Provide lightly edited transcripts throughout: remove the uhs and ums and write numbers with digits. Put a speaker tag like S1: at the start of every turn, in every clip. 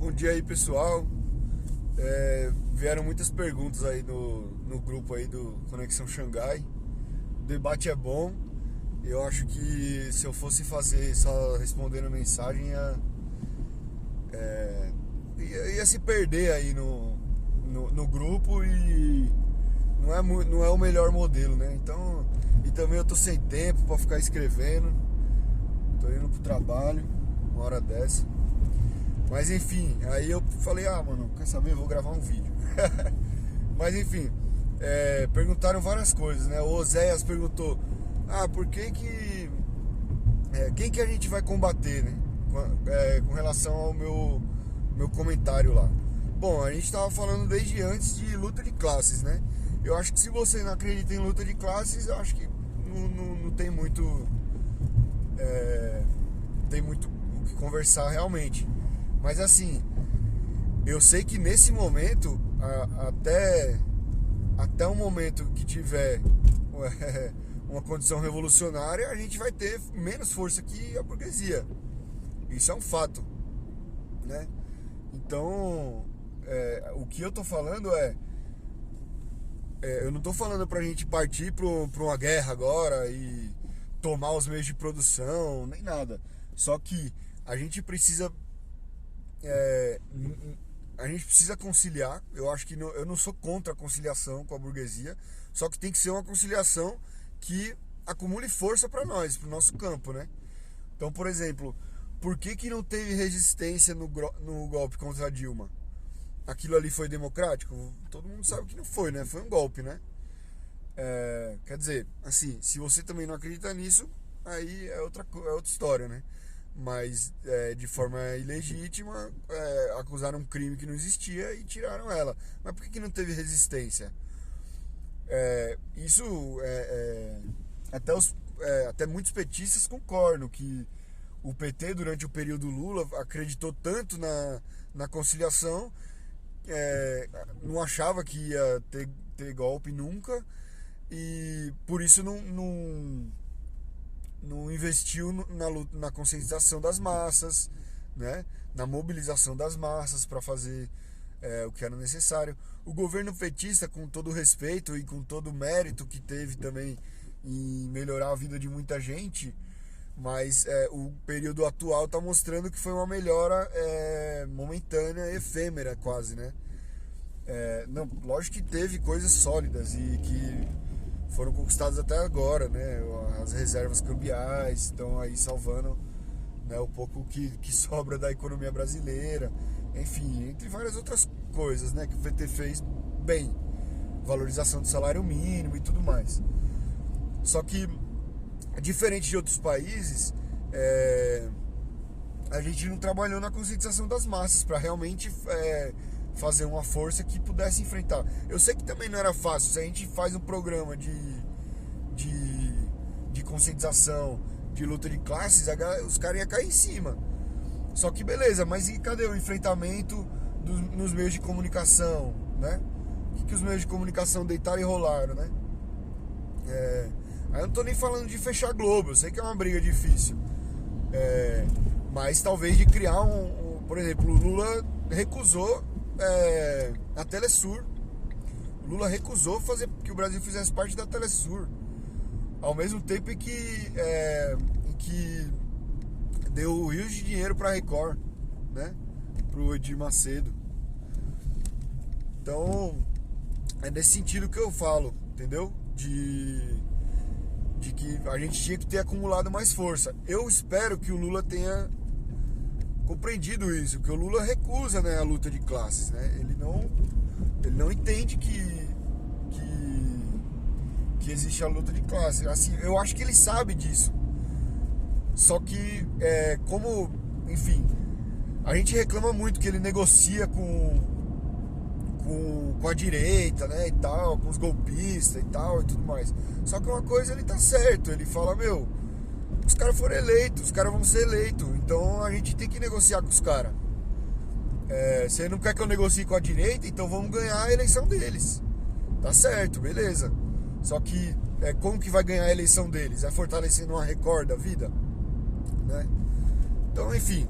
S1: Bom dia aí, pessoal. Vieram muitas perguntas aí no grupo aí do Conexão Xangai. O debate é bom. Eu acho que se eu fosse fazer só respondendo mensagem ia se perder aí no grupo e não é o melhor modelo, né? Então, e também eu tô sem tempo pra ficar escrevendo. Tô indo pro trabalho, uma hora dessa. Mas enfim, aí eu falei, mano, quer saber? Eu vou gravar um vídeo. Mas enfim, perguntaram várias coisas, né? O Oséias perguntou, por que quem que a gente vai combater, né? Com relação ao meu comentário lá. Bom, a gente tava falando desde antes de luta de classes, né? Eu acho que se você não acredita em luta de classes, eu acho que não tem muito o que conversar realmente. Mas assim, eu sei que nesse momento, até o momento que tiver uma condição revolucionária, a gente vai ter menos força que a burguesia. Isso é um fato, né? Então, o que eu tô falando eu não tô falando pra gente partir pra uma guerra agora e tomar os meios de produção, nem nada. Só que a gente precisa conciliar. Eu acho que eu não sou contra a conciliação com a burguesia, só que tem que ser uma conciliação que acumule força para nós, para o nosso campo, né? Então, por exemplo, por que não teve resistência no golpe contra a Dilma? Aquilo ali foi democrático? Todo mundo sabe que não foi, né? Foi um golpe, né? Quer dizer, assim, se você também não acredita nisso, aí é outra história, né? Mas de forma ilegítima, acusaram um crime que não existia e tiraram ela. Mas por que não teve resistência? Isso até muitos petistas concordam que o PT durante o período Lula acreditou tanto na conciliação, não achava que ia ter golpe nunca e por isso não investiu na conscientização das massas, né? Na mobilização das massas para fazer o que era necessário. O governo petista, com todo o respeito e com todo o mérito que teve também em melhorar a vida de muita gente, mas o período atual está mostrando que foi uma melhora momentânea, efêmera quase, né? Não, lógico que teve coisas sólidas e que foram conquistadas até agora, né? As reservas cambiais estão aí salvando, né, o pouco que sobra da economia brasileira. Enfim, entre várias outras coisas, né, que o PT fez bem. Valorização do salário mínimo e tudo mais. Só que, diferente de outros países, a gente não trabalhou na conscientização das massas para realmente fazer uma força que pudesse enfrentar. Eu sei que também não era fácil. Se a gente faz um programa de conscientização, de luta de classes, os caras iam cair em cima. Só que beleza, mas e cadê o enfrentamento nos meios de comunicação, né? O que os meios de comunicação deitaram e rolaram, né? Aí eu não tô nem falando de fechar Globo, eu sei que é uma briga difícil. Mas talvez de criar por exemplo, o Lula recusou a Telesur. O Lula recusou fazer que o Brasil fizesse parte da Telesur, ao mesmo tempo em que deu rios de dinheiro para a Record, né? Pro Edir Macedo. Então é nesse sentido que eu falo, entendeu? De que a gente tinha que ter acumulado mais força. Eu espero que o Lula tenha compreendido isso, que o Lula recusa, né, a luta de classes, né? Ele não entende que existe a luta de classes. Assim, eu acho que ele sabe disso. Só que como, enfim, a gente reclama muito que ele negocia com a direita, né, e tal, com os golpistas e tal e tudo mais. Só que uma coisa ele tá certo, ele fala, os caras foram eleitos, os caras vão ser eleitos, então a gente tem que negociar com os caras. Você não quer que eu negocie com a direita, então vamos ganhar a eleição deles. Tá certo, beleza. Só que como que vai ganhar a eleição deles? É fortalecendo uma Record da vida, né? Então, enfim,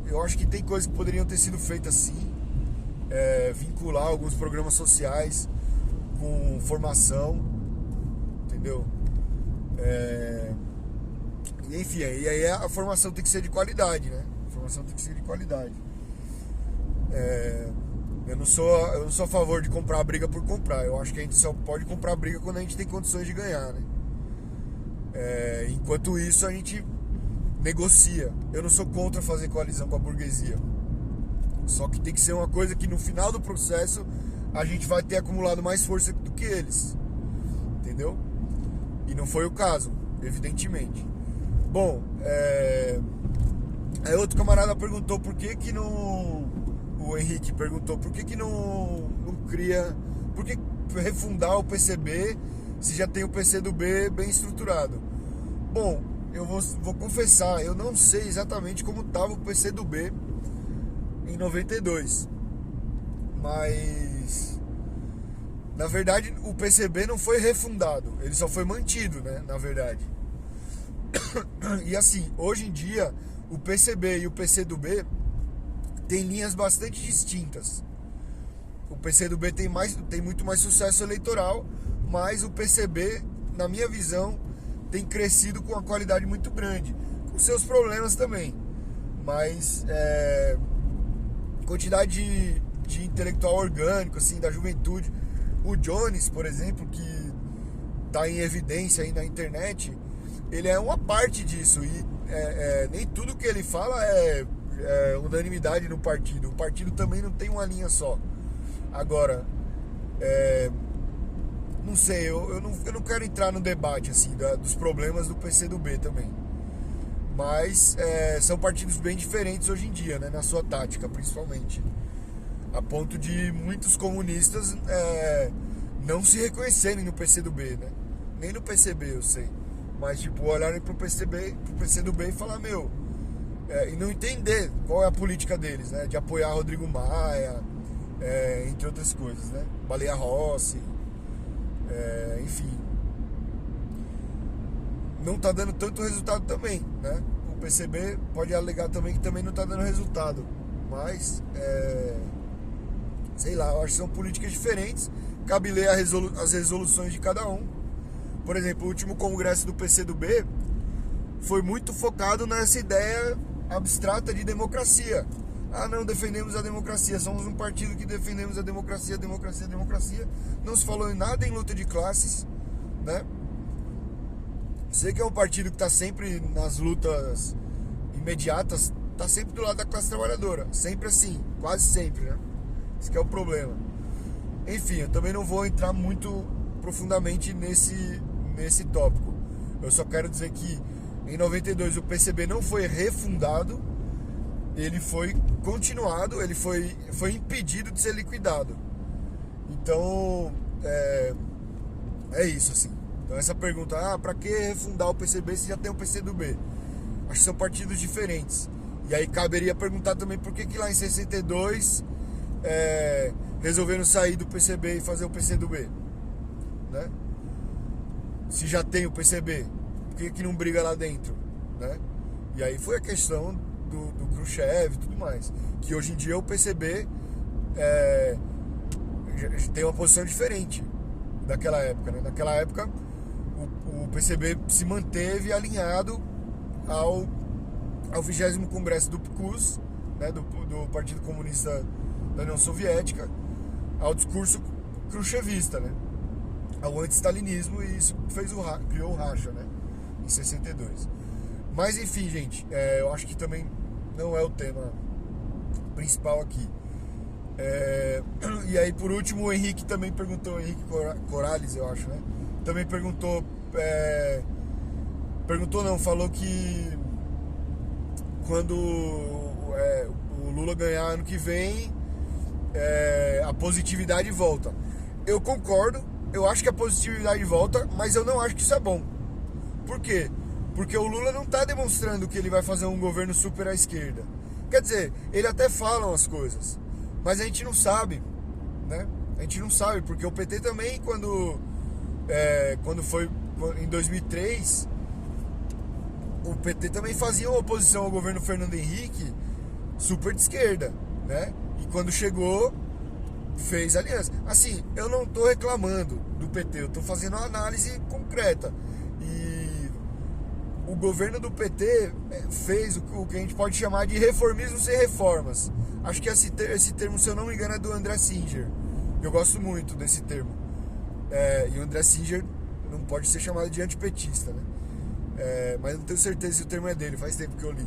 S1: eu acho que tem coisas que poderiam ter sido feitas sim, vincular alguns programas sociais com formação, entendeu? E enfim, e aí a formação tem que ser de qualidade, né? A formação tem que ser de qualidade. Eu não sou a favor de comprar a briga por comprar. Eu acho que a gente só pode comprar a briga quando a gente tem condições de ganhar, né? Enquanto isso a gente negocia. Eu não sou contra fazer coalizão com a burguesia. Só que tem que ser uma coisa que no final do processo a gente vai ter acumulado mais força do que eles. Entendeu? E não foi o caso, evidentemente. Bom, aí outro camarada perguntou por que não... O Henrique perguntou por que não cria... Por que refundar o PCB se já tem o PCdoB bem estruturado? Bom, eu vou confessar, eu não sei exatamente como estava o PCdoB em 92. Mas... Na verdade, o PCB não foi refundado, ele só foi mantido, né? Na verdade. E assim, hoje em dia, o PCB e o PCdoB têm linhas bastante distintas. O PCdoB tem muito mais sucesso eleitoral, mas o PCB, na minha visão, tem crescido com uma qualidade muito grande, com seus problemas também. Mas quantidade de intelectual orgânico, assim, da juventude. O Jones, por exemplo, que está em evidência aí na internet, ele é uma parte disso. E nem tudo que ele fala é unanimidade no partido. O partido também não tem uma linha só. Agora, não sei, eu não quero entrar no debate assim, dos problemas do PCdoB também. Mas são partidos bem diferentes hoje em dia, né, na sua tática, principalmente. A ponto de muitos comunistas não se reconhecerem no PCdoB, né? Nem no PCB, eu sei. Mas, tipo, olharem pro PCdoB e falar, e não entender qual é a política deles, né? De apoiar Rodrigo Maia, entre outras coisas, né? Baleia Rossi, enfim. Não tá dando tanto resultado também, né? O PCB pode alegar também que também não tá dando resultado. Mas, sei lá, eu acho que são políticas diferentes. Cabe ler as resoluções de cada um. Por exemplo, o último congresso do PCdoB foi muito focado nessa ideia abstrata de democracia. Ah, não, defendemos a democracia, somos um partido que defendemos a democracia. Não se falou em nada em luta de classes, né? Sei que é um partido que está sempre nas lutas imediatas, está sempre do lado da classe trabalhadora. Sempre assim, quase sempre, né? Esse que é o problema. Enfim, eu também não vou entrar muito profundamente nesse tópico. Eu só quero dizer que em 92 o PCB não foi refundado, ele foi continuado, ele foi impedido de ser liquidado. Então, é isso assim. Então essa pergunta, pra que refundar o PCB se já tem o PCdoB? Acho que são partidos diferentes. E aí caberia perguntar também por que lá em 62 resolveram sair do PCB e fazer o PCdoB, né? Se já tem o PCB, por que não briga lá dentro, né? E aí foi a questão do Khrushchev e tudo mais, que hoje em dia o PCB tem uma posição diferente daquela época, né? Naquela época o PCB se manteve alinhado ao 20º Congresso do PCUS, né? do Partido Comunista da União Soviética, ao discurso khrushchevista, né? Ao anti-stalinismo, e isso criou o racha, né? Em 62. Mas enfim, gente, eu acho que também não é o tema principal aqui. E aí, por último, o Henrique também perguntou, Henrique Corales, eu acho, né? Também perguntou, falou que quando o Lula ganhar ano que vem, a positividade volta. Eu concordo, eu acho que a positividade volta, mas eu não acho que isso é bom. Por quê? Porque o Lula não está demonstrando que ele vai fazer um governo super à esquerda. Quer dizer, ele até fala as coisas, mas a gente não sabe, né? A gente não sabe, porque o PT também, quando foi em 2003, o PT também fazia uma oposição ao governo Fernando Henrique, super de esquerda, né? E quando chegou, fez aliança. Assim, eu não tô reclamando do PT, eu tô fazendo uma análise concreta. E o governo do PT fez o que a gente pode chamar de reformismo sem reformas. Acho que esse termo, se eu não me engano, é do André Singer. Eu gosto muito desse termo. E o André Singer não pode ser chamado de antipetista, né? Mas eu não tenho certeza se o termo é dele, faz tempo que eu li.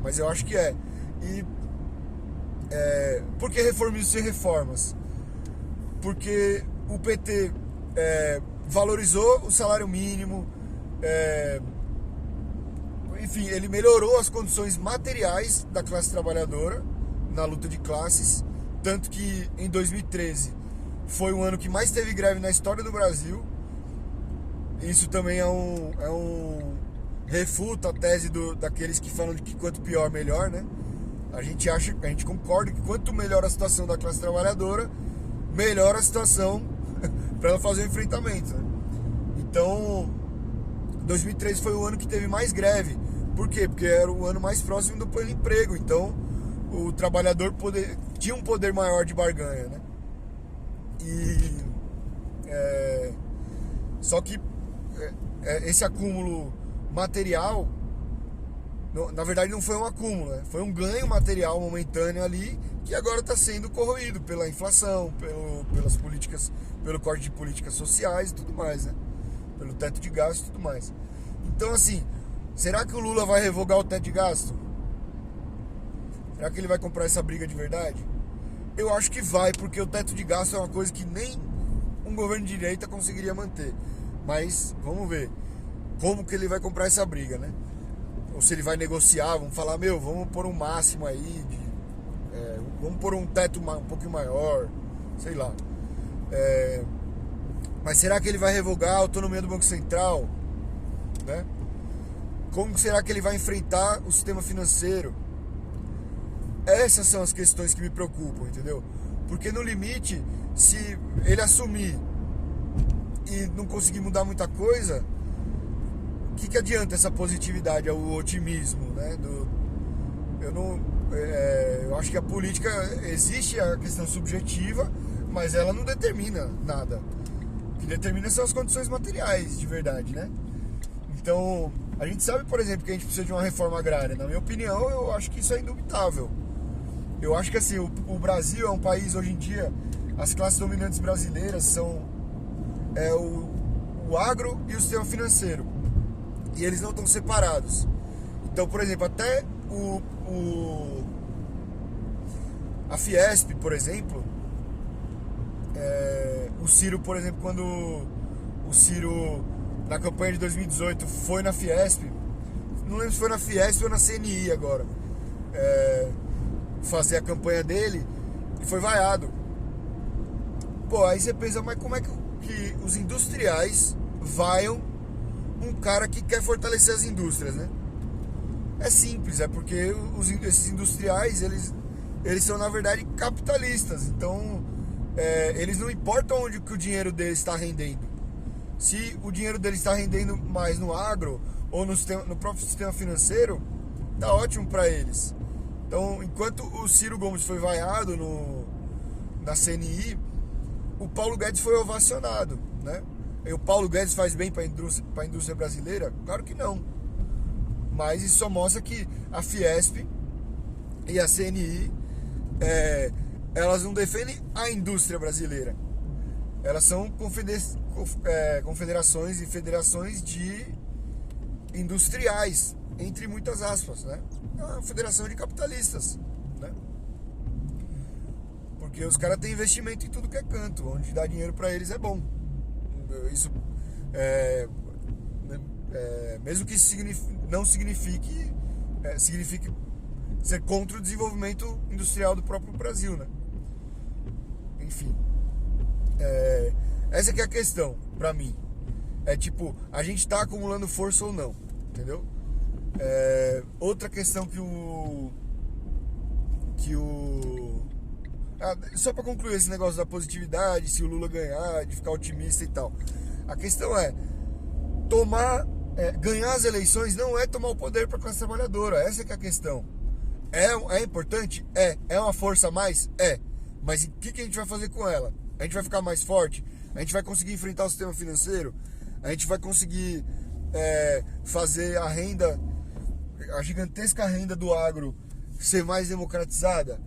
S1: Mas eu acho que é. E por que reformismo sem reformas? Porque o PT valorizou o salário mínimo, enfim, ele melhorou as condições materiais da classe trabalhadora na luta de classes, tanto que em 2013 foi o ano que mais teve greve na história do Brasil. Isso também é um refuta a tese daqueles que falam de que quanto pior, melhor, né? A gente concorda que quanto melhor a situação da classe trabalhadora, melhor a situação para ela fazer o enfrentamento, né? Então, 2013 foi o ano que teve mais greve. Por quê? Porque era o ano mais próximo do pleno emprego. Então, o trabalhador tinha um poder maior de barganha, né? Só que esse acúmulo material, na verdade não foi um acúmulo, né? Foi um ganho material momentâneo ali, que agora está sendo corroído pela inflação, pelas políticas, pelo corte de políticas sociais e tudo mais, né? Pelo teto de gasto e tudo mais. Então, assim, será que o Lula vai revogar o teto de gasto? Será que ele vai comprar essa briga de verdade? Eu acho que vai, porque o teto de gasto é uma coisa que nem um governo de direita conseguiria manter. Mas vamos ver como que ele vai comprar essa briga, né? Ou se ele vai negociar, vamos falar, vamos pôr um máximo aí, vamos pôr um teto um pouquinho maior, sei lá. Mas será que ele vai revogar a autonomia do Banco Central? Né? Como será que ele vai enfrentar o sistema financeiro? Essas são as questões que me preocupam, entendeu? Porque no limite, se ele assumir e não conseguir mudar muita coisa, o que adianta essa positividade, o otimismo, né? Eu acho que a política, existe a questão subjetiva, mas ela não determina nada. O que determina são as condições materiais, de verdade, né? Então, a gente sabe, por exemplo, que a gente precisa de uma reforma agrária. Na minha opinião, eu acho que isso é indubitável. Eu acho que assim, o Brasil é um país, hoje em dia, as classes dominantes brasileiras são o agro e o sistema financeiro. E eles não estão separados. Então, por exemplo, até a Fiesp, por exemplo, o Ciro, por exemplo, quando o Ciro, na campanha de 2018, foi na Fiesp, não lembro se foi na Fiesp ou na CNI agora, fazer a campanha dele, e foi vaiado. Pô, aí você pensa, mas como é que os industriais vaiam um cara que quer fortalecer as indústrias, né? É simples, é porque esses industriais, eles são, na verdade, capitalistas. Então, eles não importam onde que o dinheiro deles está rendendo. Se o dinheiro deles está rendendo mais no agro ou no próprio sistema financeiro, tá ótimo para eles. Então, enquanto o Ciro Gomes foi vaiado na CNI, o Paulo Guedes foi ovacionado, né? E o Paulo Guedes faz bem para a indústria brasileira? Claro que não. Mas isso só mostra que a Fiesp e a CNI, elas não defendem a indústria brasileira. Elas são confederações e federações de industriais, entre muitas aspas, né? É uma federação de capitalistas, né? Porque os caras têm investimento em tudo que é canto, onde dá dinheiro para eles é bom. Isso mesmo que não signifique ser contra o desenvolvimento industrial do próprio Brasil, né? Enfim, essa que é a questão pra mim. Tipo, a gente tá acumulando força ou não, entendeu? Outra questão só pra concluir esse negócio da positividade, se o Lula ganhar, de ficar otimista e tal. A questão ganhar as eleições não é tomar o poder para a classe trabalhadora. Essa que é a questão. É importante? É. É uma força a mais? É. Mas o que a gente vai fazer com ela? A gente vai ficar mais forte? A gente vai conseguir enfrentar o sistema financeiro? A gente vai conseguir fazer a renda, a gigantesca renda do agro ser mais democratizada?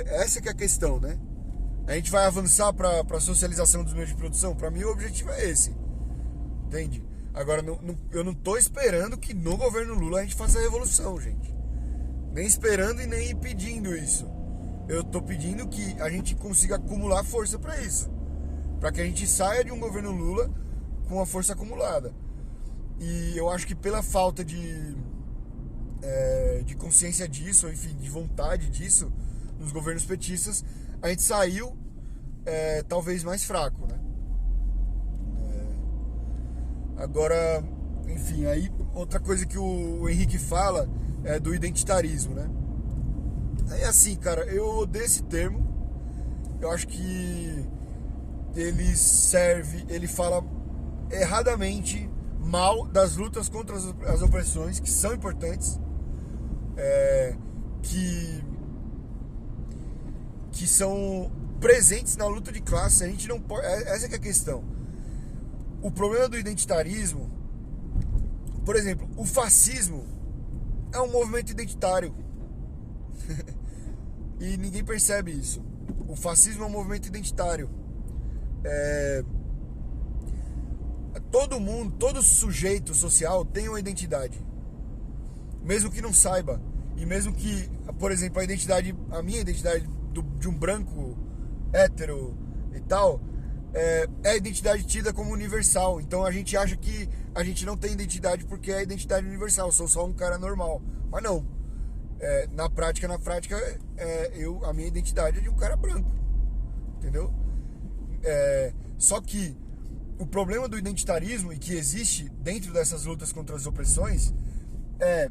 S1: Essa que é a questão, né? A gente vai avançar para a socialização dos meios de produção? Para mim o objetivo é esse, entende? Agora, eu não tô esperando que no governo Lula a gente faça a revolução, gente. Nem esperando e nem pedindo isso. Eu tô pedindo que a gente consiga acumular força para isso, para que a gente saia de um governo Lula com a força acumulada. E eu acho que pela falta de consciência disso, enfim, de vontade disso nos governos petistas, a gente saiu talvez mais fraco, né? Agora, enfim, aí outra coisa que o Henrique fala é do identitarismo, né? É assim, cara, eu odeio esse termo. Eu acho que ele fala erradamente mal das lutas contra as opressões, que são importantes, que são presentes na luta de classe. A gente não pode, essa que é a questão. O problema do identitarismo, por exemplo, o fascismo é um movimento identitário. E ninguém percebe isso. O fascismo é um movimento identitário. Todo mundo, todo sujeito social tem uma identidade, mesmo que não saiba. E mesmo que, por exemplo, a minha identidade de um branco hétero e tal, é a identidade tida como universal. Então a gente acha que a gente não tem identidade porque é a identidade universal. Eu sou só um cara normal. Mas não. Na prática, a minha identidade é de um cara branco. Entendeu? Só que o problema do identitarismo, e que existe dentro dessas lutas contra as opressões, é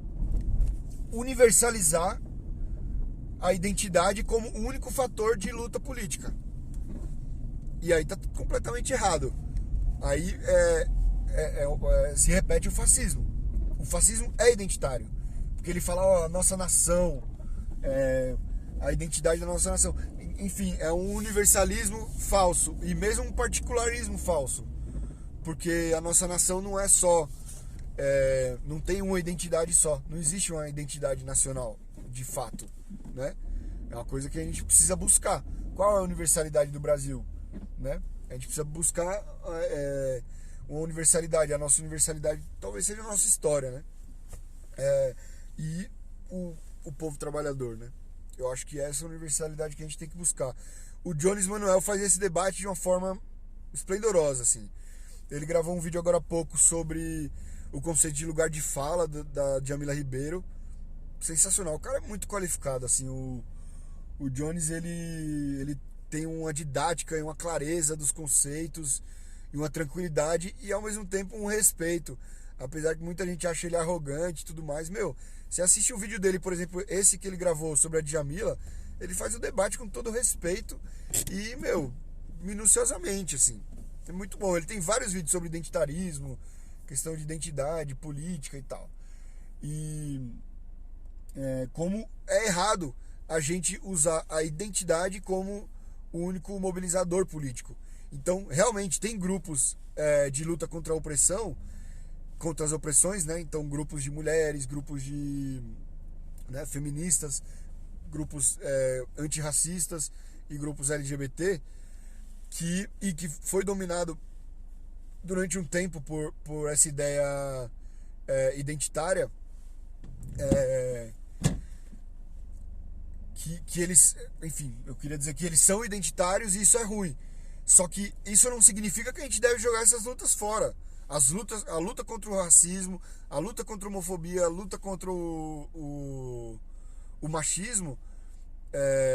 S1: universalizar a identidade como o único fator de luta política. E aí tá completamente errado. Aí se repete o fascismo. O fascismo é identitário, porque ele fala, a nossa nação, a identidade da nossa nação. Enfim, é um universalismo falso e mesmo um particularismo falso, porque a nossa nação não é só, não tem uma identidade só, não existe uma identidade nacional de fato, né? É uma coisa que a gente precisa buscar. Qual é a universalidade do Brasil, né? A gente precisa buscar uma universalidade. A nossa universalidade talvez seja a nossa história, né? E o povo trabalhador, né? Eu acho que essa é a universalidade que a gente tem que buscar. O Jones Manuel faz esse debate de uma forma esplendorosa, assim. Ele gravou um vídeo agora há pouco sobre o conceito de lugar de fala da Djamila Ribeiro. Sensacional. O cara é muito qualificado, assim. O Jones, ele tem uma didática e uma clareza dos conceitos e uma tranquilidade e ao mesmo tempo um respeito. Apesar que muita gente acha ele arrogante e tudo mais. Você assiste o vídeo dele, por exemplo, esse que ele gravou sobre a Djamila, ele faz o debate com todo respeito e, minuciosamente, assim. É muito bom. Ele tem vários vídeos sobre identitarismo, questão de identidade, política e tal. E como é errado a gente usar a identidade como o único mobilizador político. Então, realmente, tem grupos de luta contra a opressão, contra as opressões, né? Então, grupos de mulheres, grupos de feministas, grupos antirracistas e grupos LGBT, que foi dominado durante um tempo por essa ideia identitária, que eles, enfim, eu queria dizer que eles são identitários e isso é ruim. Só que isso não significa que a gente deve jogar essas lutas fora. A luta contra o racismo, a luta contra a homofobia, a luta contra o machismo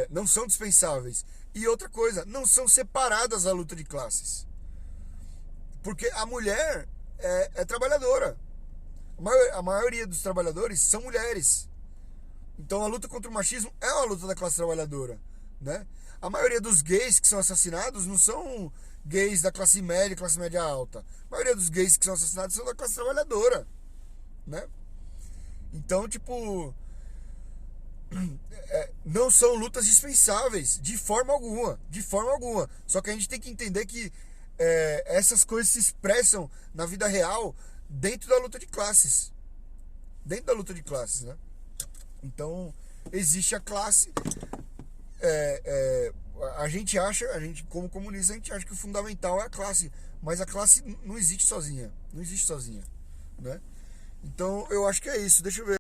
S1: não são dispensáveis. E outra coisa, não são separadas a luta de classes. Porque a mulher é trabalhadora. A maioria dos trabalhadores são mulheres. Então a luta contra o machismo é uma luta da classe trabalhadora, né? A maioria dos gays que são assassinados não são gays da classe média alta. A maioria dos gays que são assassinados são da classe trabalhadora, né? Então, tipo, não são lutas dispensáveis, de forma alguma, de forma alguma. Só que a gente tem que entender que essas coisas se expressam na vida real dentro da luta de classes. Dentro da luta de classes, né? Então, existe a classe. A gente como comunista, a gente acha que o fundamental é a classe. Mas a classe não existe sozinha. Não existe sozinha, né? Então, eu acho que é isso. Deixa eu ver.